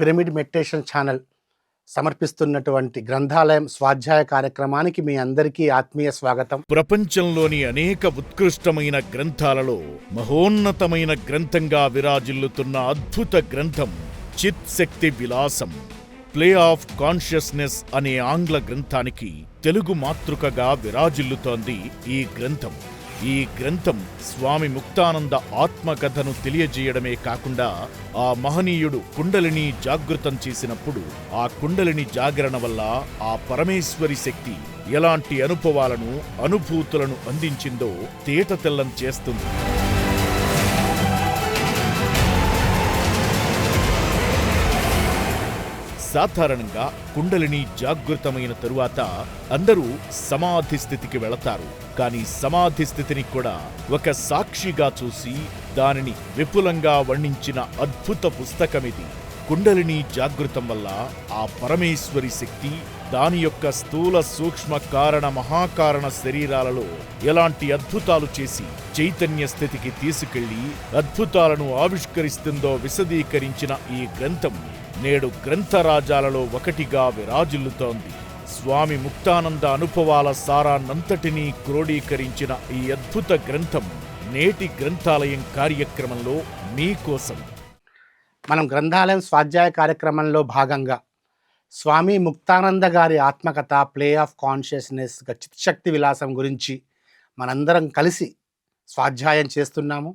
Pyramid meditation channel సమర్పిస్తున్నటువంటి గ్రంథాలయం స్వాధ్యాయ కార్యక్రమానికి మీ అందరికీ ఆత్మీయ స్వాగతం. ప్రపంచంలోని అనేక ఉత్కృష్టమైన గ్రంథాలలో మహోన్నతమైన గ్రంథంగా విరాజిల్లుతున్న అద్భుత గ్రంథం చిత్ శక్తి విలాసం, ప్లే ఆఫ్ కాన్షియస్నెస్ అనే ఆంగ్ల గ్రంథానికి తెలుగు మాతృకగా విరాజిల్లుతోంది ఈ గ్రంథం. ఈ గ్రంథం స్వామి ముక్తానంద ఆత్మకథను తెలియజేయడమే కాకుండా ఆ మహనీయుడు కుండలిని జాగృతం చేసినప్పుడు ఆ కుండలిని జాగరణ వల్ల ఆ పరమేశ్వరి శక్తి ఎలాంటి అనుభవాలను అనుభూతులను అందించిందో తేటతెల్లం చేస్తుంది. సాధారణంగా కుండలిని జాగృతమైన తరువాత అందరూ సమాధి స్థితికి వెళతారు. కానీ సమాధి స్థితిని కూడా ఒక సాక్షిగా చూసి దానిని విపులంగా వర్ణించిన అద్భుత పుస్తకమిది. కుండలిని జాగృతం వల్ల ఆ పరమేశ్వరి శక్తి దాని యొక్క స్థూల సూక్ష్మ కారణ మహాకారణ శరీరాలలో ఎలాంటి అద్భుతాలు చేసి చైతన్య స్థితికి తీసుకెళ్లి అద్భుతాలను ఆవిష్కరిస్తుందో విశదీకరించిన ఈ గ్రంథం నేడు గ్రంథరాజాలలో ఒకటిగా విరాజిల్లుతోంది. స్వామి ముక్తానంద అనుభవాల సారాన్నంతటినీ క్రోడీకరించిన ఈ అద్భుత గ్రంథం నేటి గ్రంథాలయం కార్యక్రమంలో మీకోసం. మనం గ్రంథాలయం స్వాధ్యాయ కార్యక్రమంలో భాగంగా స్వామి ముక్తానంద గారి ఆత్మకథ ప్లే ఆఫ్ కాన్షియస్నెస్ చిత్శక్తి విలాసం గురించి మనందరం కలిసి స్వాధ్యాయం చేస్తున్నాము.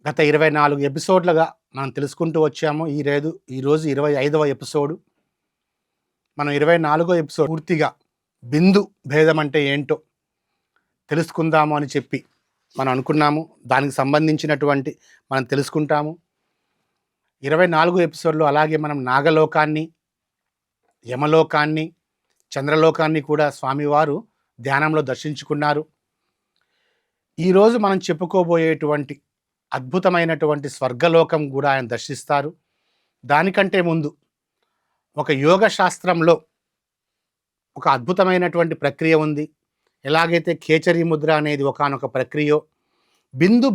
గత 24 ఎపిసోడ్లుగా మనం తెలుసుకుంటూ వచ్చాము. ఈరోజు 25వ ఎపిసోడు. మనం 24వ ఎపిసోడ్ పూర్తిగా బిందు భేదం అంటే ఏంటో తెలుసుకుందాము అని చెప్పి మనం అనుకున్నాము. దానికి సంబంధించినటువంటి మనం తెలుసుకుంటాము. 24వ ఎపిసోడ్లో అలాగే మనం నాగలోకాన్ని, యమలోకాన్ని, చంద్రలోకాన్ని కూడా స్వామివారు ధ్యానంలో దర్శించుకున్నారు. ఈరోజు మనం చెప్పుకోబోయేటువంటి అద్భుతమైనటువంటి స్వర్గలోకం కూడా ఆయన దర్శిస్తారు. దానికంటే ముందు ఒక యోగ శాస్త్రంలో ఒక అద్భుతమైనటువంటి ప్రక్రియ ఉంది. ఎలాగైతే కేచరి ముద్ర అనేది ఒకానొక ప్రక్రియ, బిందు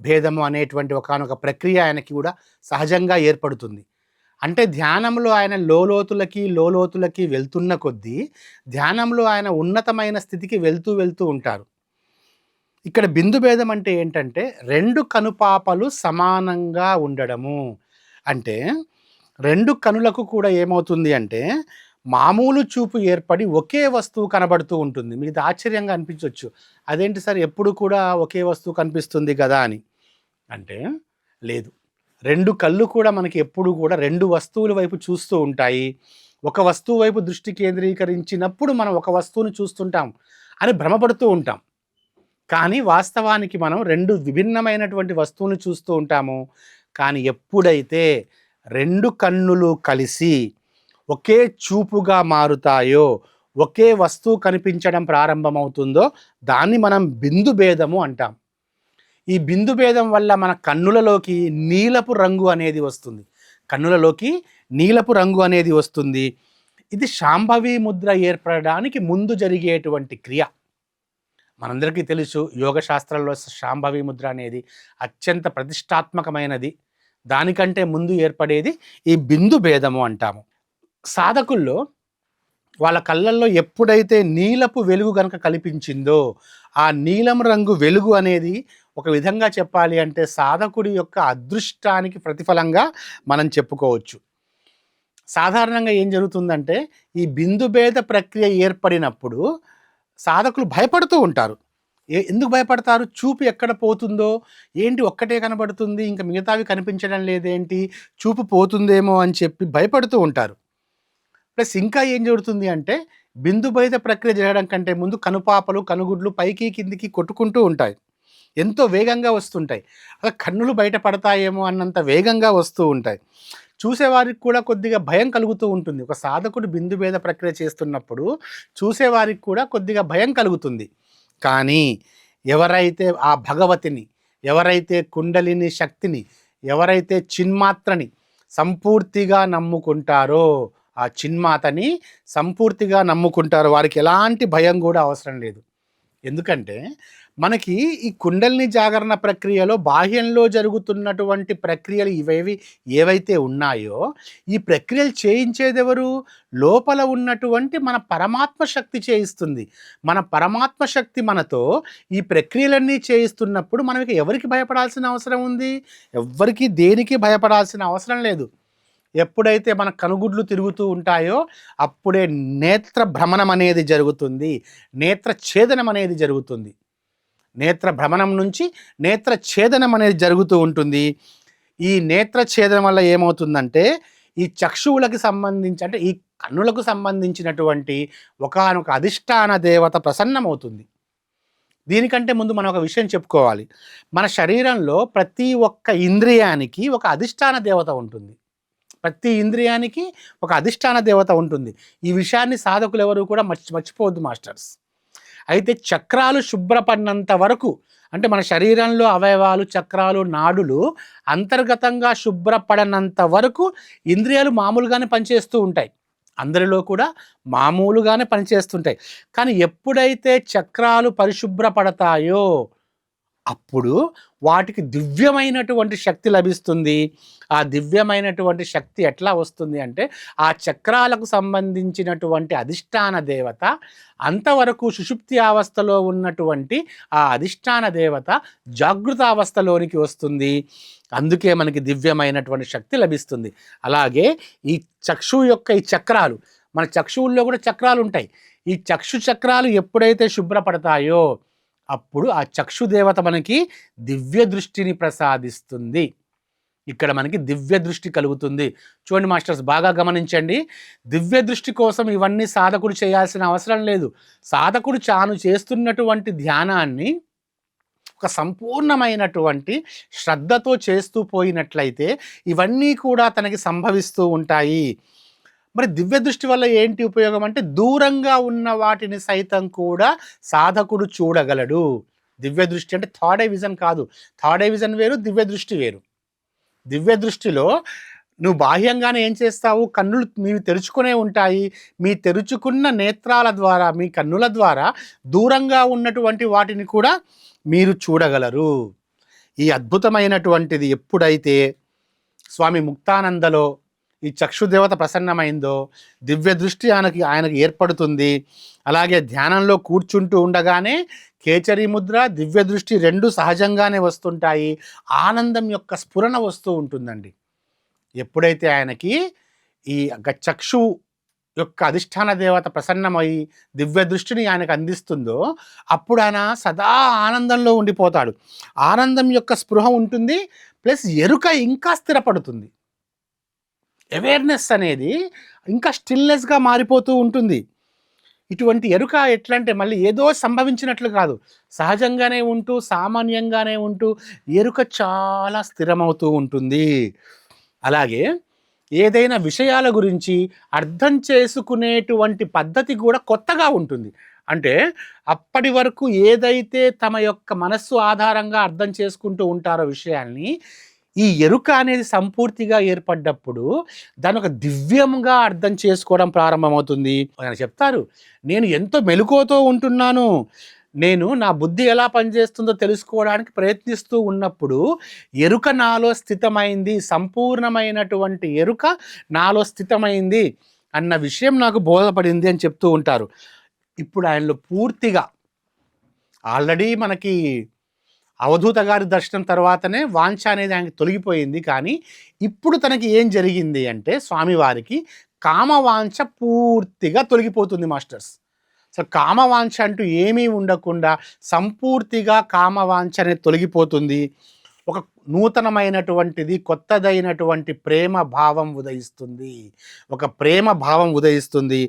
భేదము అనేటువంటి ఒకానొక ప్రక్రియ ఆయనకి కూడా సహజంగా ఏర్పడుతుంది. అంటే ధ్యానంలో ఆయన లోలోతులకి వెళ్తున్న కొద్దీ ధ్యానంలో ఆయన ఉన్నతమైన స్థితికి వెళ్తూ ఉంటారు. ఇక్కడ బిందు భేదం అంటే ఏంటంటే 2 కనుపాపలు సమానంగా ఉండడము. అంటే 2 కనులకు కూడా ఏమవుతుంది అంటే మామూలు చూపు ఏర్పడి ఒకే వస్తువు కనబడుతూ ఉంటుంది. మీకు ఆశ్చర్యంగా అనిపించవచ్చు, అదేంటి సార్ ఎప్పుడు కూడా ఒకే వస్తువు కనిపిస్తుంది కదా అని. అంటే లేదు, 2 కళ్ళు కూడా మనకి ఎప్పుడు కూడా 2 వస్తువుల వైపు చూస్తూ ఉంటాయి. ఒక వస్తువు వైపు దృష్టి కేంద్రీకరించినప్పుడు మనం ఒక వస్తువుని చూస్తుంటాం అని భ్రమపడుతూ ఉంటాం. కానీ వాస్తవానికి మనం 2 విభిన్నమైనటువంటి వస్తువుని చూస్తూ ఉంటాము. కానీ ఎప్పుడైతే 2 కన్నులు కలిసి ఒకే చూపుగా మారుతాయో, ఒకే వస్తువు కనిపించడం ప్రారంభమవుతుందో దాన్ని మనం బిందు భేదము అంటాం. ఈ బిందు భేదం వల్ల మన కన్నులలోకి నీలపు రంగు అనేది వస్తుంది. ఇది శాంభవి ముద్ర ఏర్పడడానికి ముందు జరిగేటువంటి క్రియ. మనందరికీ తెలుసు, యోగ శాస్త్రంలో శాంభవి ముద్ర అనేది అత్యంత ప్రతిష్టాత్మకమైనది. దానికంటే ముందు ఏర్పడేది ఈ బిందు భేదము అంటాము. సాధకుల్లో వాళ్ళ కళ్ళల్లో ఎప్పుడైతే నీలపు వెలుగు కనుక కనిపించిందో, ఆ నీలం రంగు వెలుగు అనేది ఒక విధంగా చెప్పాలి అంటే సాధకుడి యొక్క అదృష్టానికి ప్రతిఫలంగా మనం చెప్పుకోవచ్చు. సాధారణంగా ఏం జరుగుతుందంటే ఈ బిందు భేద ప్రక్రియ ఏర్పడినప్పుడు సాధకులు భయపడుతూ ఉంటారు. ఎందుకు భయపడతారు? చూపు ఎక్కడ పోతుందో ఏంటి, ఒక్కటే కనబడుతుంది, ఇంకా మిగతావి కనిపించడం లేదేంటి, చూపు పోతుందేమో అని చెప్పి భయపడుతూ ఉంటారు. ప్లస్ ఇంకా ఏం జరుగుతుంది అంటే బిందు భేద ప్రక్రియ జరగడం కంటే ముందు కనుపాపలు, కనుగుడ్లు పైకి కిందికి కొట్టుకుంటూ ఉంటాయి. ఎంతో వేగంగా వస్తుంటాయి. అలా కన్నులు బయటపడతాయేమో అన్నంత వేగంగా వస్తూ ఉంటాయి. చూసేవారికి కూడా కొద్దిగా భయం కలుగుతూ ఉంటుంది. ఒక సాధకుడు బిందు భేద ప్రక్రియ చేస్తున్నప్పుడు చూసేవారికి కూడా కొద్దిగా భయం కలుగుతుంది. కానీ ఎవరైతే ఆ భగవతిని, ఎవరైతే కుండలిని శక్తిని, ఎవరైతే చిన్మాత్రని సంపూర్తిగా నమ్ముకుంటారో, ఆ చిన్మాతని సంపూర్తిగా నమ్ముకుంటారో వారికి ఎలాంటి భయం కూడా అవసరం లేదు. ఎందుకంటే మనకి ఈ కుండలిని జాగరణ ప్రక్రియలో బాహ్యంలో జరుగుతున్నటువంటి ప్రక్రియలు ఏవైతే ఉన్నాయో, ఈ ప్రక్రియలు చేయించేదెవరు? లోపల ఉన్నటువంటి మన పరమాత్మ శక్తి చేయిస్తుంది. మన పరమాత్మ శక్తి మనతో ఈ ప్రక్రియలన్నీ చేయిస్తున్నప్పుడు మనకి ఎవరికి భయపడాల్సిన అవసరం ఉంది? ఎవ్వరికీ దేనికి భయపడాల్సిన అవసరం లేదు. ఎప్పుడైతే మన కనుగుడ్లు తిరుగుతూ ఉంటాయో అప్పుడే నేత్ర భ్రమణం అనేది జరుగుతుంది, నేత్ర ఛేదనం అనేది జరుగుతుంది. నేత్ర భ్రమణం నుంచి నేత్ర ఛేదనం అనేది జరుగుతూ ఉంటుంది. ఈ నేత్ర ఛేదనం వల్ల ఏమవుతుందంటే ఈ చక్షువులకి సంబంధించి, అంటే ఈ కన్నులకు సంబంధించినటువంటి ఒకానొక అధిష్టాన దేవత ప్రసన్నమవుతుంది. దీనికంటే ముందు మనం ఒక విషయం చెప్పుకోవాలి. మన శరీరంలో ప్రతి ఒక్క ఇంద్రియానికి ఒక అధిష్టాన దేవత ఉంటుంది. ప్రతి ఇంద్రియానికి ఒక అధిష్టాన దేవత ఉంటుంది. ఈ విషయాన్ని సాధకులు ఎవరు కూడా మర్చిపోవద్దు మాస్టర్స్. అయితే చక్రాలు శుభ్రపడినంత వరకు, అంటే మన శరీరంలో అవయవాలు, చక్రాలు, నాడులు అంతర్గతంగా శుభ్రపడనంత వరకు ఇంద్రియాలు మామూలుగానే పనిచేస్తూ ఉంటాయి. అందరిలో కూడా మామూలుగానే పనిచేస్తుంటాయి. కానీ ఎప్పుడైతే చక్రాలు పరిశుభ్రపడతాయో అప్పుడు వాటికి దివ్యమైనటువంటి శక్తి లభిస్తుంది. ఆ దివ్యమైనటువంటి శక్తి ఎట్లా వస్తుంది అంటే ఆ చక్రాలకు సంబంధించినటువంటి అధిష్టాన దేవత అంతవరకు సుషుప్తి అవస్థలో ఉన్నటువంటి ఆ అధిష్టాన దేవత జాగృతావస్థలోనికి వస్తుంది. అందుకే మనకి దివ్యమైనటువంటి శక్తి లభిస్తుంది. అలాగే ఈ చక్షువు యొక్క ఈ చక్రాలు, మన చక్షువుల్లో కూడా చక్రాలు ఉంటాయి. ఈ చక్షు చక్రాలు ఎప్పుడైతే శుభ్రపడతాయో అప్పుడు ఆ చక్షుదేవత మనకి దివ్య దృష్టిని ప్రసాదిస్తుంది. ఇక్కడ మనకి దివ్య దృష్టి కలుగుతుంది. చూడండి మాస్టర్స్, బాగా గమనించండి. దివ్య దృష్టి కోసం ఇవన్నీ సాధకుడు చేయాల్సిన అవసరం లేదు. సాధకుడు తాను చేస్తున్నటువంటి ధ్యానాన్ని ఒక సంపూర్ణమైనటువంటి శ్రద్ధతో చేస్తూ పోయినట్లయితే ఇవన్నీ కూడా తనకి సంభవిస్తూ ఉంటాయి. మరి దివ్య దృష్టి వల్ల ఏంటి ఉపయోగం అంటే దూరంగా ఉన్న వాటిని సైతం కూడా సాధకుడు చూడగలడు. దివ్య దృష్టి అంటే థర్డ్ ఐ విజన్ కాదు. థర్డ్ ఐ విజన్ వేరు, దివ్య దృష్టి వేరు. దివ్య దృష్టిలో నువ్వు బాహ్యంగానే ఏం చేస్తావు? కన్నులు మీవి తెరుచుకునే ఉంటాయి. మీ తెరుచుకున్న నేత్రాల ద్వారా, మీ కన్నుల ద్వారా దూరంగా ఉన్నటువంటి వాటిని కూడా మీరు చూడగలరు. ఈ అద్భుతమైనటువంటిది ఎప్పుడైతే స్వామి ముక్తానందలో ఈ చక్షుదేవత ప్రసన్నమైందో దివ్య దృష్టి ఆయనకి ఏర్పడుతుంది. అలాగే ధ్యానంలో కూర్చుంటూ ఉండగానే కేచరి ముద్ర, దివ్య దృష్టి రెండు సహజంగానే వస్తుంటాయి. ఆనందం యొక్క స్ఫురణ వస్తూ ఉంటుందండి. ఎప్పుడైతే ఆయనకి ఈ చక్షు యొక్క అధిష్టాన దేవత ప్రసన్నమై దివ్య దృష్టిని ఆయనకు అందిస్తుందో అప్పుడు ఆయన సదా ఆనందంలో ఉండిపోతాడు. ఆనందం యొక్క స్పృహ ఉంటుంది, ప్లస్ ఎరుక ఇంకా స్థిరపడుతుంది. అవేర్నెస్ అనేది ఇంకా స్టిల్నెస్గా మారిపోతూ ఉంటుంది. ఇటువంటి ఎరుక ఎట్లా అంటే మళ్ళీ ఏదో సంభవించినట్లు కాదు, సహజంగానే ఉంటూ సామాన్యంగానే ఉంటూ ఎరుక చాలా స్థిరమవుతూ ఉంటుంది. అలాగే ఏదైనా విషయాల గురించి అర్థం చేసుకునేటువంటి పద్ధతి కూడా కొత్తగా ఉంటుంది. అంటే అప్పటి వరకు ఏదైతే తమ యొక్క మనస్సు ఆధారంగా అర్థం చేసుకుంటూ ఉంటారో విషయాల్ని, ఈ ఎరుక అనేది సంపూర్తిగా ఏర్పడ్డప్పుడు దాని ఒక దివ్యంగా అర్థం చేసుకోవడం ప్రారంభమవుతుంది. ఆయన చెప్తారు, నేను ఎంతో మెలకువతో ఉంటున్నాను, నేను నా బుద్ధి ఎలా పనిచేస్తుందో తెలుసుకోవడానికి ప్రయత్నిస్తూ ఉన్నప్పుడు ఎరుక నాలో స్థితమైంది, సంపూర్ణమైనటువంటి ఎరుక నాలో స్థితమైంది అన్న విషయం నాకు బోధపడింది అని చెప్తూ ఉంటారు. ఇప్పుడు ఆయనలో పూర్తిగా ఆల్రెడీ మనకి అవధూత గారి దర్శనం తర్వాతనే వాంఛ అనేది ఆయనకి తొలగిపోయింది. కానీ ఇప్పుడు తనకి ఏం జరిగింది అంటే స్వామివారికి కామవాంఛ పూర్తిగా తొలగిపోతుంది మాస్టర్స్. సో కామవాంఛ అంటూ ఏమీ ఉండకుండా సంపూర్తిగా కామవాంఛ అనేది తొలగిపోతుంది. ఒక నూతనమైనటువంటిది, కొత్తదైనటువంటి ప్రేమ భావం ఉదయిస్తుంది. ఒక ప్రేమ భావం ఉదయిస్తుంది.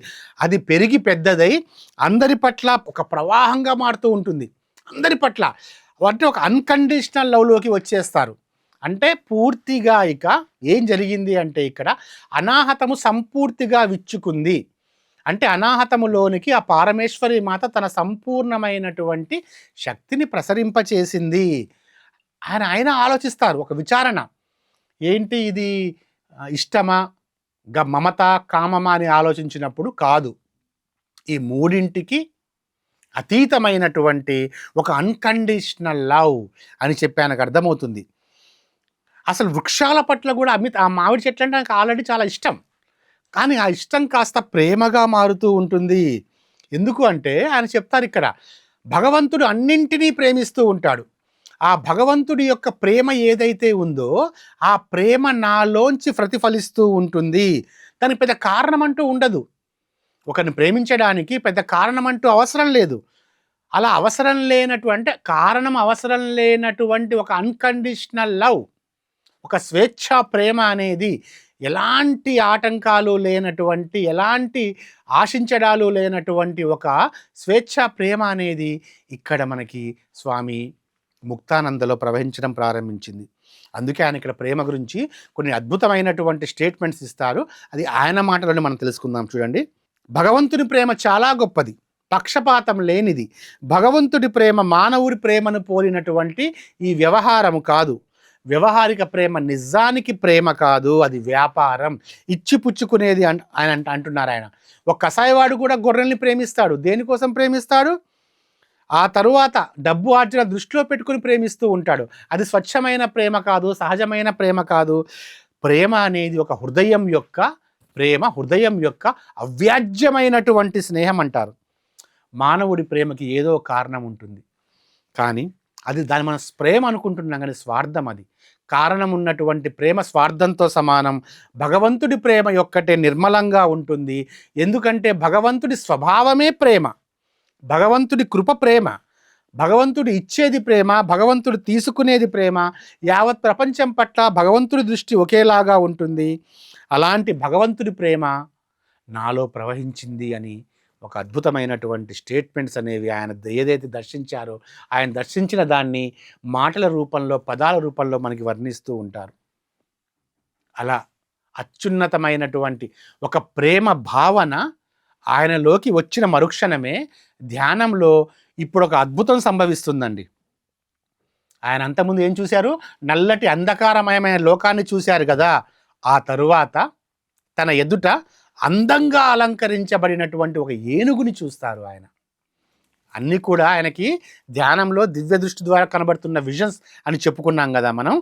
అది పెరిగి పెద్దదై అందరి పట్ల ఒక ప్రవాహంగా మారుతూ ఉంటుంది. అందరి పట్ల అంటే ఒక అన్కండిషనల్ లవ్లోకి వచ్చేస్తారు. అంటే పూర్తిగా ఇక ఏం జరిగింది అంటే ఇక్కడ అనాహతము సంపూర్తిగా విచ్చుకుంది. అంటే అనాహతములోనికి ఆ పారమేశ్వరి మాత తన సంపూర్ణమైనటువంటి శక్తిని ప్రసరింపచేసింది. ఆయన ఆలోచిస్తారు ఒక విచారణ, ఏంటి ఇది ఇష్టమా, మమత, కామమా అని ఆలోచించినప్పుడు కాదు, ఈ మూడింటికి అతీతమైనటువంటి ఒక అన్కండిషనల్ లవ్ అని చెప్పి ఆయనకు అర్థమవుతుంది. అసలు వృక్షాల పట్ల కూడా ఆ మామిడి చెట్లు అంటే నాకు ఆల్రెడీ చాలా ఇష్టం. కానీ ఆ ఇష్టం కాస్త ప్రేమగా మారుతూ ఉంటుంది. ఎందుకు అంటే ఆయన చెప్తారు ఇక్కడ, భగవంతుడు అన్నింటినీ ప్రేమిస్తూ ఉంటాడు. ఆ భగవంతుడి యొక్క ప్రేమ ఏదైతే ఉందో ఆ ప్రేమ నాలోంచి ప్రతిఫలిస్తూ ఉంటుంది. దానికి పెద్ద కారణం అంటూ ఉండదు. ఒకరిని ప్రేమించడానికి పెద్ద కారణం అంటూ అవసరం లేదు. అలా అవసరం లేనటువంటి కారణం అవసరం లేనటువంటి ఒక అన్కండిషనల్ లవ్, ఒక స్వేచ్ఛా ప్రేమ అనేది ఎలాంటి ఆటంకాలు లేనటువంటి, ఎలాంటి ఆశించడాలు లేనటువంటి ఒక స్వేచ్ఛా ప్రేమ అనేది ఇక్కడ మనకి స్వామి ముక్తానందలో ప్రవహించడం ప్రారంభించింది. అందుకే ఆయన ఇక్కడ ప్రేమ గురించి కొన్ని అద్భుతమైనటువంటి స్టేట్మెంట్స్ ఇస్తారు. అది ఆయన మాటలోనే మనం తెలుసుకుందాం. చూడండి, భగవంతుని ప్రేమ చాలా గొప్పది, పక్షపాతం లేనిది. భగవంతుడి ప్రేమ మానవుడి ప్రేమను పోలినటువంటి ఈ వ్యవహారము కాదు. వ్యవహారిక ప్రేమ నిజానికి ప్రేమ కాదు, అది వ్యాపారం, ఇచ్చిపుచ్చుకునేది ఆయన అంటున్నారు. ఆయన ఒక కసాయివాడు కూడా గొర్రెల్ని ప్రేమిస్తాడు. దేనికోసం ప్రేమిస్తాడు? ఆ తరువాత డబ్బు ఆర్జన దృష్టిలో పెట్టుకుని ప్రేమిస్తూ ఉంటాడు. అది స్వచ్ఛమైన ప్రేమ కాదు, సహజమైన ప్రేమ కాదు. ప్రేమ అనేది ఒక హృదయం యొక్క ప్రేమ, హృదయం యొక్క అవ్యాజ్యమైనటువంటి స్నేహం అంటారు. మానవుడి ప్రేమకి ఏదో కారణం ఉంటుంది, కానీ దాన్ని మనం ప్రేమ అనుకుంటున్నాం, కానీ స్వార్థం. అది కారణం ఉన్నటువంటి ప్రేమ స్వార్థంతో సమానం. భగవంతుడి ప్రేమ యొక్కటే నిర్మలంగా ఉంటుంది. ఎందుకంటే భగవంతుడి స్వభావమే ప్రేమ, భగవంతుడి కృప ప్రేమ, భగవంతుడు ఇచ్చేది ప్రేమ, భగవంతుడు తీసుకునేది ప్రేమ. యావత్ ప్రపంచం పట్ల భగవంతుడి దృష్టి ఒకేలాగా ఉంటుంది. అలాంటి భగవంతుడి ప్రేమ నాలో ప్రవహించింది అని ఒక అద్భుతమైనటువంటి స్టేట్మెంట్స్ అనేవి ఆయన ఏదైతే దర్శించారో, ఆయన దర్శించిన దాన్ని మాటల రూపంలో, పదాల రూపంలో మనకి వర్ణిస్తూ ఉంటారు. అలా అత్యున్నతమైనటువంటి ఒక ప్రేమ భావన ఆయనలోకి వచ్చిన మరుక్షణమే ధ్యానంలో ఇప్పుడు ఒక అద్భుతం సంభవిస్తుందండి. ఆయన అంతకుముందు ఏం చూశారు? నల్లటి అంధకారమయమైన లోకాన్ని చూశారు కదా. ఆ తరువాత తన ఎదుట అందంగా అలంకరించబడినటువంటి ఒక ఏనుగుని చూస్తారు ఆయన. అన్నీ కూడా ఆయనకి ధ్యానంలో దివ్య దృష్టి ద్వారా కనబడుతున్న విజన్స్ అని చెప్పుకున్నాం కదా మనం.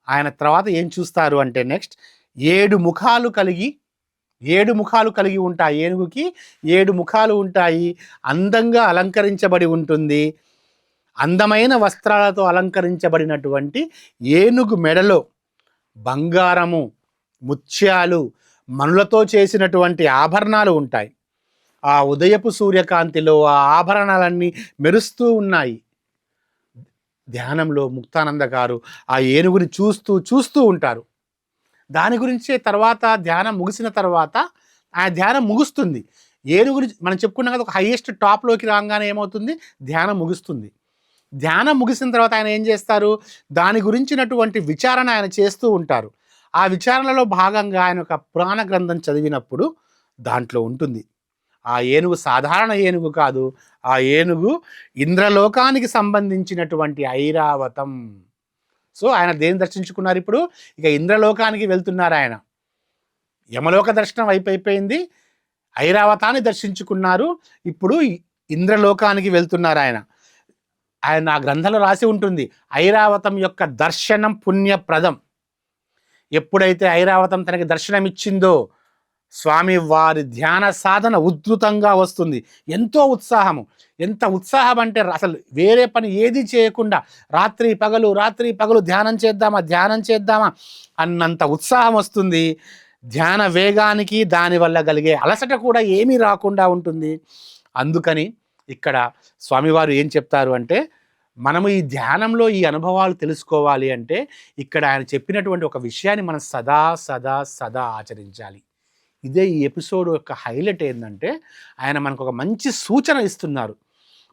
ఆయన తర్వాత ఏం చూస్తారు అంటే నెక్స్ట్ 7 ముఖాలు కలిగి ఉంటాయి. ఏనుగుకి 7 ముఖాలు ఉంటాయి. అందంగా అలంకరించబడి ఉంటుంది. అందమైన వస్త్రాలతో అలంకరించబడినటువంటి ఏనుగు మెడలో బంగారము, ముత్యాలు, మనులతో చేసినటువంటి ఆభరణాలు ఉంటాయి. ఆ ఉదయపు సూర్యకాంతిలో ఆ ఆభరణాలన్నీ మెరుస్తూ ఉన్నాయి. ధ్యానంలో ముక్తానంద గారు ఆ ఏనుగుని చూస్తూ ఉంటారు. దాని గురించే తర్వాత ధ్యానం ముగిసిన తర్వాత ఆ ధ్యానం ముగుస్తుంది. ఏనుగుని మనం చెప్పుకున్నాం కదా, ఒక హైయెస్ట్ టాప్లోకి రాగానే ఏమవుతుంది? ధ్యానం ముగుస్తుంది. ధ్యానం ముగిసిన తర్వాత ఆయన ఏం చేస్తారు? దాని గురించినటువంటి విచారణ ఆయన చేస్తూ ఉంటారు. ఆ విచారణలో భాగంగా ఆయన ఒక పురాణ గ్రంథం చదివినప్పుడు దాంట్లో ఉంటుంది, ఆ ఏనుగు సాధారణ ఏనుగు కాదు, ఆ ఏనుగు ఇంద్రలోకానికి సంబంధించినటువంటి ఐరావతం. సో ఆయన దేన్ని దర్శించుకున్నారు? ఇప్పుడు ఇక ఇంద్రలోకానికి వెళ్తున్నారు ఆయన. యమలోక దర్శనం అయిపోయింది, ఐరావతాన్ని దర్శించుకున్నారు. ఇప్పుడు ఇంద్రలోకానికి వెళ్తున్నారు ఆయన. ఆ గ్రంథంలో రాసి ఉంటుంది, ఐరావతం యొక్క దర్శనం పుణ్యప్రదం. ఎప్పుడైతే ఐరావతం తనకి దర్శనం ఇచ్చిందో స్వామి వారి ధ్యాన సాధన ఉద్ధృతంగా వస్తుంది. ఎంతో ఉత్సాహము, ఎంత ఉత్సాహం అంటే అసలు వేరే పని ఏది చేయకుండా రాత్రి పగలు ధ్యానం చేద్దామా అన్నంత ఉత్సాహం వస్తుంది. ధ్యాన వేగానికి దానివల్ల కలిగే అలసట కూడా ఏమీ రాకుండా ఉంటుంది. అందుకని ఇక్కడ స్వామివారు ఏం చెప్తారు అంటే, మనము ఈ ధ్యానంలో ఈ అనుభవాలు తెలుసుకోవాలి అంటే ఇక్కడ ఆయన చెప్పినటువంటి ఒక విషయాన్ని మనం సదా ఆచరించాలి. ఇదే ఈ ఎపిసోడ్ యొక్క హైలైట్ ఏంటంటే, ఆయన మనకు ఒక మంచి సూచన ఇస్తున్నారు.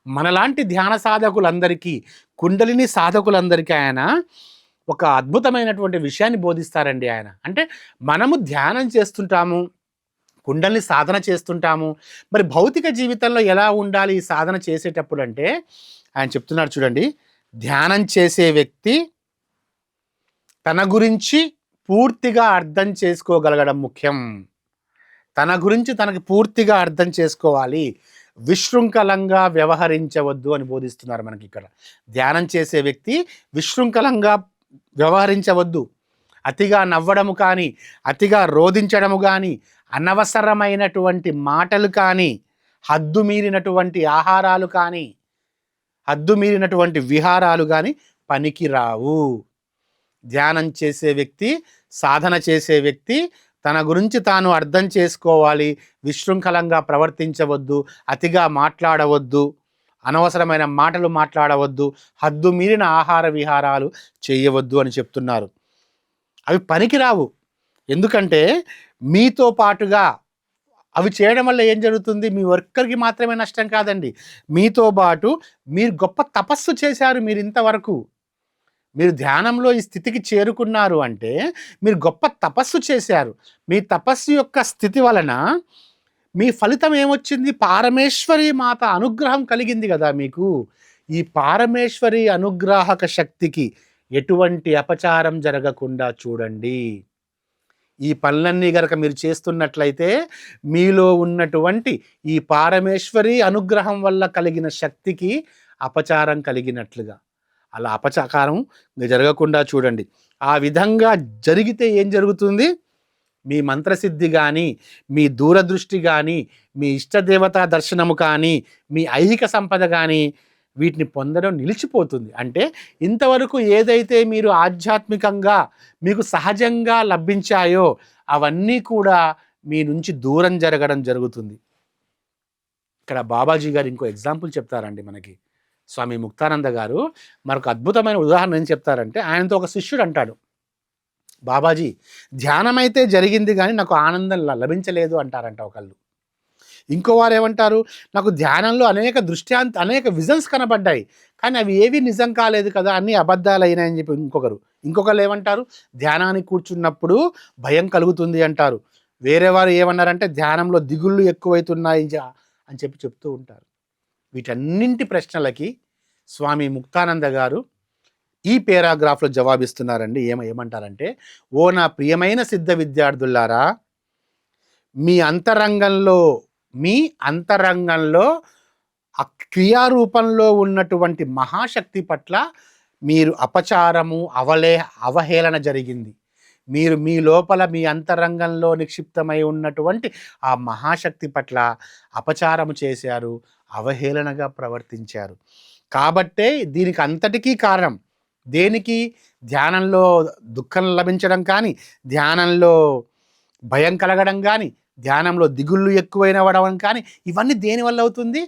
మనలాంటి ధ్యాన సాధకులందరికీ, కుండలిని సాధకులందరికీ ఆయన ఒక అద్భుతమైనటువంటి విషయాన్ని బోధిస్తారండి. ఆయన అంటే మనము ధ్యానం చేస్తుంటాము, కుండలిని సాధన చేస్తుంటాము. మరి భౌతిక జీవితంలో ఎలా ఉండాలి ఈ సాధన చేసేటప్పుడు అంటే ఆయన చెప్తున్నారు చూడండి, ధ్యానం చేసే వ్యక్తి తన గురించి పూర్తిగా అర్థం చేసుకోగలగడం ముఖ్యం. తన గురించి తనకి పూర్తిగా అర్థం చేసుకోవాలి. విశృంఖలంగా వ్యవహరించవద్దు అని బోధిస్తున్నారు మనకి ఇక్కడ. ధ్యానం చేసే వ్యక్తి విశృంఖలంగా వ్యవహరించవద్దు. అతిగా నవ్వడము కానీ, అతిగా రోదించడము కానీ, అనవసరమైనటువంటి మాటలు కానీ, హద్దు మీరినటువంటి ఆహారాలు కానీ, హద్దు మీరినటువంటి విహారాలు కానీ పనికిరావు. ధ్యానం చేసే వ్యక్తి, సాధన చేసే వ్యక్తి తన గురించి తాను అర్థం చేసుకోవాలి. విశృంఖలంగా ప్రవర్తించవద్దు, అతిగా మాట్లాడవద్దు, అనవసరమైన మాటలు మాట్లాడవద్దు, హద్దు మీరిన ఆహార విహారాలు చేయవద్దు అని చెప్తున్నారు. అవి పనికిరావు. ఎందుకంటే మీతో పాటుగా అవి చేయడం వల్ల ఏం జరుగుతుంది? మీ ఒక్కరికి మాత్రమే నష్టం కాదండి. మీతో పాటు మీరు గొప్ప తపస్సు చేశారు. మీరు ఇంతవరకు మీరు ధ్యానంలో ఈ స్థితికి చేరుకున్నారు అంటే మీరు గొప్ప తపస్సు చేశారు. మీ తపస్సు యొక్క స్థితి వలన మీ ఫలితం ఏమొచ్చింది? పారమేశ్వరి మాత అనుగ్రహం కలిగింది కదా మీకు. ఈ పారమేశ్వరి అనుగ్రాహక శక్తికి ఎటువంటి అపచారం జరగకుండా చూడండి. ఈ పనులన్నీ గనక మీరు చేస్తున్నట్లయితే మీలో ఉన్నటువంటి ఈ పారమేశ్వరి అనుగ్రహం వల్ల కలిగిన శక్తికి అపచారం కలిగినట్లుగా, అలా అపచారం జరగకుండా చూడండి. ఆ విధంగా జరిగితే ఏం జరుగుతుంది? మీ మంత్రసిద్ధి కానీ, మీ దూరదృష్టి కానీ, మీ ఇష్టదేవతా దర్శనము కానీ, మీ ఐహిక సంపద కానీ వీటిని పొందడం నిలిచిపోతుంది. అంటే ఇంతవరకు ఏదైతే మీరు ఆధ్యాత్మికంగా మీకు సహజంగా లభించాయో అవన్నీ కూడా మీ నుంచి దూరం జరగడం జరుగుతుంది. ఇక్కడ బాబాజీ గారు ఇంకో ఎగ్జాంపుల్ చెప్తారండి మనకి. స్వామి ముక్తానంద గారు మరొక అద్భుతమైన ఉదాహరణ ఏం చెప్తారంటే, ఆయనతో ఒక శిష్యుడు అంటాడు, బాబాజీ ధ్యానం అయితే జరిగింది కానీ నాకు ఆనందం లభించలేదు అంటారంట ఒకళ్ళు. ఇంకో వారు ఏమంటారు, నాకు ధ్యానంలో అనేక విజన్స్ కనబడ్డాయి కానీ అవి ఏవి నిజం కాలేదు కదా, అన్నీ అబద్ధాలు అయినాయని చెప్పి ఇంకొకరు ఏమంటారు, ధ్యానానికి కూర్చున్నప్పుడు భయం కలుగుతుంది అంటారు. వేరే వారు ఏమన్నారంటే ధ్యానంలో దిగుళ్ళు ఎక్కువైతున్నాయి అని చెప్తూ ఉంటారు. వీటన్నింటి ప్రశ్నలకి స్వామి ముక్తానంద గారు ఈ పేరాగ్రాఫ్లో జవాబిస్తున్నారండి. ఏమంటారంటే, ఓ నా ప్రియమైన సిద్ధ విద్యార్థులారా, మీ అంతరంగంలో ఆ క్రియారూపంలో ఉన్నటువంటి మహాశక్తి పట్ల మీరు అపచారము అవహేళన జరిగింది. మీరు మీ లోపల మీ అంతరంగంలో నిక్షిప్తమై ఉన్నటువంటి ఆ మహాశక్తి పట్ల అపచారము చేశారు, అవహేళనగా ప్రవర్తించారు. కాబట్టే దీనికి అంతటికీ కారణం దేనికి? ధ్యానంలో దుఃఖం లభించడం కానీ, ధ్యానంలో భయం కలగడం కానీ, ధ్యానంలో దిగుళ్ళు ఎక్కువైనవడం కానీ, ఇవన్నీ దేనివల్ల అవుతుంది?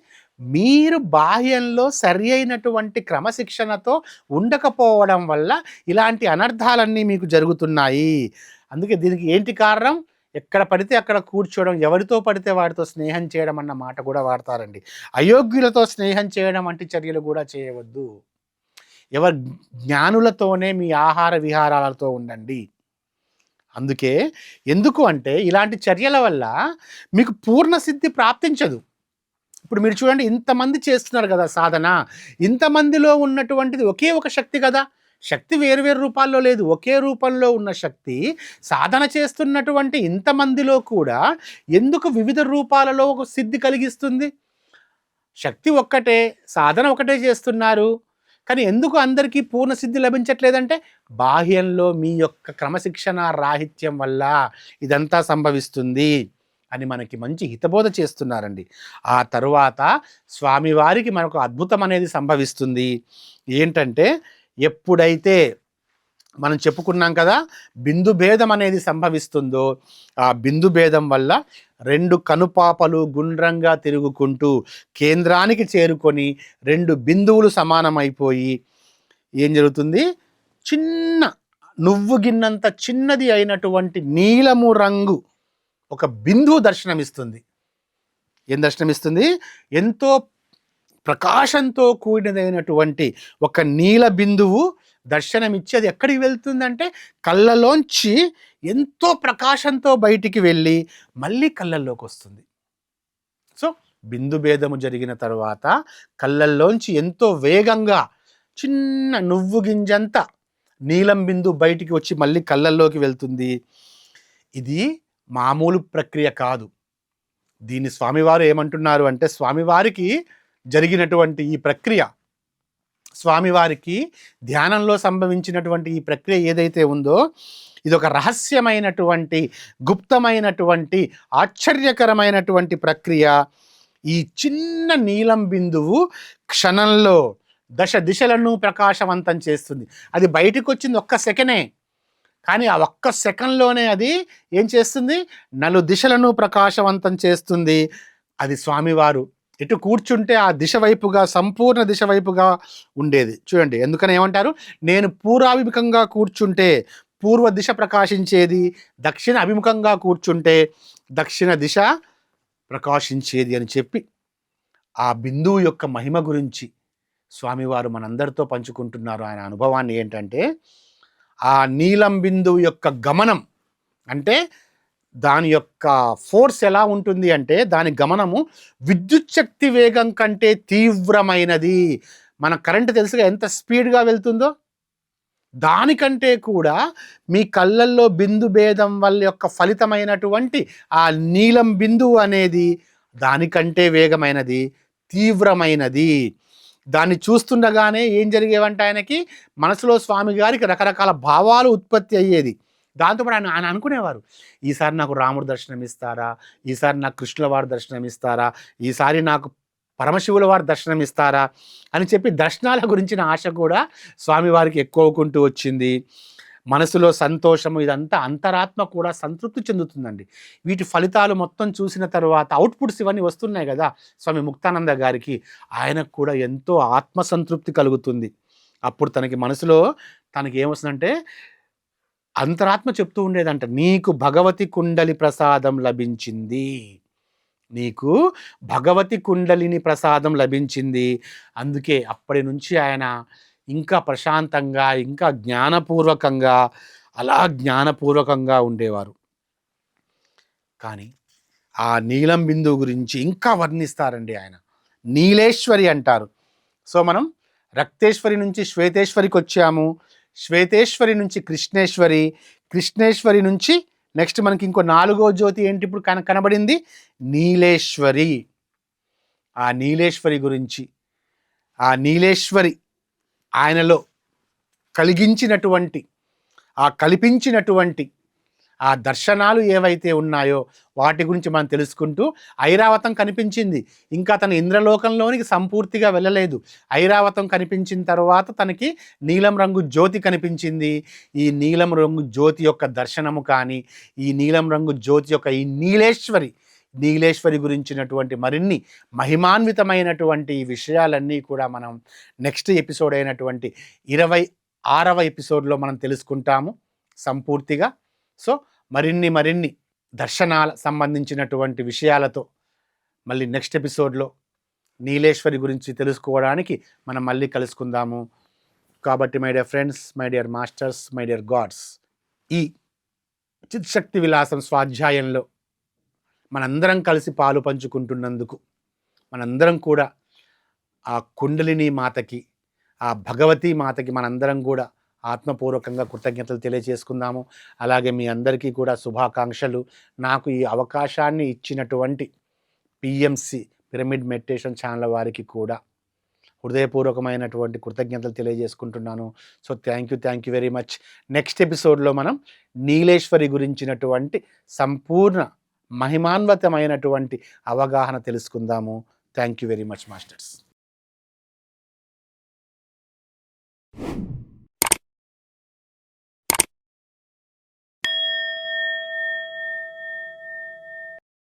మీరు బాహ్యంలో సరి అయినటువంటి క్రమశిక్షణతో ఉండకపోవడం వల్ల ఇలాంటి అనర్థాలన్నీ మీకు జరుగుతున్నాయి. అందుకే దీనికి ఏంటి కారణం? ఎక్కడ పడితే అక్కడ కూర్చోవడం, ఎవరితో పడితే వారితో స్నేహం చేయడం అన్న మాట కూడా వాడతారండి. అయోగ్యులతో స్నేహం చేయడం వంటి చర్యలు కూడా చేయవద్దు. ఎవరు జ్ఞానులతోనే మీ ఆహార విహారాలతో ఉండండి. అందుకే ఎందుకు అంటే ఇలాంటి చర్యల వల్ల మీకు పూర్ణ సిద్ధి ప్రాప్తించదు. ఇప్పుడు మీరు చూడండి, ఇంతమంది చేస్తున్నారు కదా సాధన, ఇంతమందిలో ఉన్నటువంటిది ఒకే ఒక శక్తి కదా. శక్తి వేరు రూపాల్లో లేదు, ఒకే రూపంలో ఉన్న శక్తి సాధన చేస్తున్నటువంటి ఇంతమందిలో కూడా ఎందుకు వివిధ రూపాలలో ఒక సిద్ధి కలిగిస్తుంది? శక్తి ఒక్కటే, సాధన ఒకటే చేస్తున్నారు, కానీ ఎందుకు అందరికీ పూర్ణ సిద్ధి లభించట్లేదంటే బాహ్యంలో మీ యొక్క క్రమశిక్షణ రాహిత్యం వల్ల ఇదంతా సంభవిస్తుంది అని మనకి మంచి హితబోధ చేస్తున్నారండి. ఆ తరువాత స్వామివారికి మనకు అద్భుతం అనేది సంభవిస్తుంది. ఏంటంటే, ఎప్పుడైతే మనం చెప్పుకున్నాం కదా బిందు భేదం అనేది సంభవిస్తుందో, ఆ బిందు భేదం వల్ల రెండు కనుపాపలు గుండ్రంగా తిరుగుకుంటూ కేంద్రానికి చేరుకొని రెండు బిందువులు సమానమైపోయి ఏం జరుగుతుంది? చిన్న నువ్వు గిన్నంత చిన్నది అయినటువంటి నీలము రంగు ఒక బిందువు దర్శనమిస్తుంది. ఏం దర్శనమిస్తుంది? ఎంతో ప్రకాశంతో కూడినదైనటువంటి ఒక నీల బిందువు దర్శనమిచ్చి అది ఎక్కడికి వెళ్తుందంటే కళ్ళలోంచి ఎంతో ప్రకాశంతో బయటికి వెళ్ళి మళ్ళీ కళ్ళల్లోకి వస్తుంది. సో బిందు భేదము జరిగిన తర్వాత కళ్ళల్లోంచి ఎంతో వేగంగా చిన్న నువ్వు గింజంత నీలం బిందు బయటికి వచ్చి మళ్ళీ కళ్ళల్లోకి వెళ్తుంది. ఇది మామూలు ప్రక్రియ కాదు. దీన్ని స్వామివారు ఏమంటున్నారు అంటే, స్వామివారికి జరిగినటువంటి ఈ ప్రక్రియ, స్వామివారికి ధ్యానంలో సంభవించినటువంటి ఈ ప్రక్రియ ఏదైతే ఉందో, ఇది ఒక రహస్యమైనటువంటి, గుప్తమైనటువంటి, ఆశ్చర్యకరమైనటువంటి ప్రక్రియ. ఈ చిన్న నీలం బిందువు క్షణంలో దశ దిశలను ప్రకాశవంతం చేస్తుంది. అది బయటకు వచ్చింది ఒక్క సెకనే, కానీ ఆ ఒక్క సెకండ్లోనే అది ఏం చేస్తుంది, నలు దిశలను ప్రకాశవంతం చేస్తుంది. అది స్వామివారు ఎటు కూర్చుంటే ఆ దిశ వైపుగా, సంపూర్ణ దిశ వైపుగా ఉండేది. చూడండి, ఎందుకని ఏమంటారు, నేను పూర్వాభిముఖంగా కూర్చుంటే పూర్వ దిశ ప్రకాశించేది, దక్షిణ అభిముఖంగా కూర్చుంటే దక్షిణ దిశ ప్రకాశించేది అని చెప్పి ఆ బిందువు యొక్క మహిమ గురించి స్వామివారు మనందరితో పంచుకుంటున్నారు. ఆయన అనుభవాన్ని ఏంటంటే, ఆ నీలం బిందువు యొక్క గమనం అంటే దాని యొక్క ఫోర్స్ ఎలా ఉంటుంది అంటే, దాని గమనము విద్యుత్ శక్తి వేగం కంటే తీవ్రమైనది. మన కరెంటు తెలుసుగా ఎంత స్పీడ్గా వెళ్తుందో, దానికంటే కూడా మీ కళ్ళల్లో బిందు భేదం వల్ల యొక్క ఫలితమైనటువంటి ఆ నీలం బిందువు అనేది దానికంటే వేగమైనది, తీవ్రమైనది. దాన్ని చూస్తుండగానే ఏం జరిగేవంటే, ఆయనకి మనసులో స్వామి గారికి రకరకాల భావాలు ఉత్పత్తి అయ్యేది. దాంతోపాటు ఆయన అనుకునేవారు, ఈసారి నాకు రాముడు దర్శనం ఇస్తారా, ఈసారి నాకు కృష్ణుల వారు దర్శనం ఇస్తారా, ఈసారి నాకు పరమశివుల వారు దర్శనం ఇస్తారా అని చెప్పి దర్శనాల గురించిన ఆశ కూడా స్వామివారికి ఎక్కువకుంటూ వచ్చింది. మనసులో సంతోషము, ఇదంతా అంతరాత్మ కూడా సంతృప్తి చెందుతుందండి. వీటి ఫలితాలు మొత్తం చూసిన తర్వాత అవుట్పుట్స్ ఇవన్నీ వస్తున్నాయి కదా స్వామి ముక్తానంద గారికి, ఆయనకు కూడా ఎంతో ఆత్మసంతృప్తి కలుగుతుంది. అప్పుడు తనకి మనసులో తనకి ఏమొస్తుందంటే, అంతరాత్మ చెప్తూ ఉండేదంట, నీకు భగవతి కుండలి ప్రసాదం లభించింది, నీకు భగవతి కుండలిని ప్రసాదం లభించింది. అందుకే అప్పటి నుంచి ఆయన ఇంకా ప్రశాంతంగా, ఇంకా జ్ఞానపూర్వకంగా, అలా జ్ఞానపూర్వకంగా ఉండేవారు. కానీ ఆ నీలం బిందువు గురించి ఇంకా వర్ణిస్తారండి ఆయన. నీలేశ్వరి అంటారు. సో మనం రక్తేశ్వరి నుంచి శ్వేతేశ్వరికి వచ్చాము, శ్వేతేశ్వరి నుంచి కృష్ణేశ్వరి, కృష్ణేశ్వరి నుంచి నెక్స్ట్ మనకి ఇంకో 4వ జ్యోతి ఏంటి ఇప్పుడు కనబడింది, నీలేశ్వరి. ఆ నీలేశ్వరి గురించి, ఆ నీలేశ్వరి ఆయనలో కలిగించినటువంటి, ఆ కల్పించినటువంటి ఆ దర్శనాలు ఏవైతే ఉన్నాయో వాటి గురించి మనం తెలుసుకుంటూ, ఐరావతం కనిపించింది, ఇంకా తన ఇంద్రలోకంలోనికి సంపూర్తిగా వెళ్ళలేదు. ఐరావతం కనిపించిన తర్వాత తనకి నీలం రంగు జ్యోతి కనిపించింది. ఈ నీలం రంగు జ్యోతి యొక్క దర్శనము కానీ, ఈ నీలం రంగు జ్యోతి యొక్క ఈ నీలేశ్వరి గురించినటువంటి మరిన్ని మహిమాన్వితమైనటువంటి ఈ విషయాలన్నీ కూడా మనం నెక్స్ట్ ఎపిసోడ్ అయినటువంటి 26వ ఎపిసోడ్లో మనం తెలుసుకుంటాము సంపూర్తిగా. సో మరిన్ని దర్శనాల సంబంధించినటువంటి విషయాలతో మళ్ళీ నెక్స్ట్ ఎపిసోడ్లో నీలేశ్వరి గురించి తెలుసుకోవడానికి మనం మళ్ళీ కలుసుకుందాము. కాబట్టి my dear friends, my dear masters, my dear God's, ఈ చిత్శక్తి విలాసం స్వాధ్యాయంలో మనందరం కలిసి పాలు పంచుకుంటున్నందుకు మనందరం కూడా ఆ కుండలిని మాతకి, ఆ భగవతి మాతకి మనందరం కూడా ఆత్మపూర్వకంగా కృతజ్ఞతలు తెలియజేసుకుందాము. అలాగే మీ అందరికీ కూడా శుభాకాంక్షలు. నాకు ఈ అవకాశాన్ని ఇచ్చినటువంటి పిఎంసి పిరమిడ్ మెడిటేషన్ ఛానల్ వారికి కూడా హృదయపూర్వకమైనటువంటి కృతజ్ఞతలు తెలియజేసుకుంటున్నాను. So thank you very much. Next ఎపిసోడ్లో మనం నీలేశ్వరి గురించినటువంటి సంపూర్ణ మహిమాన్వితమైనటువంటి అవగాహన తెలుసుకుందాము. Thank you very much masters.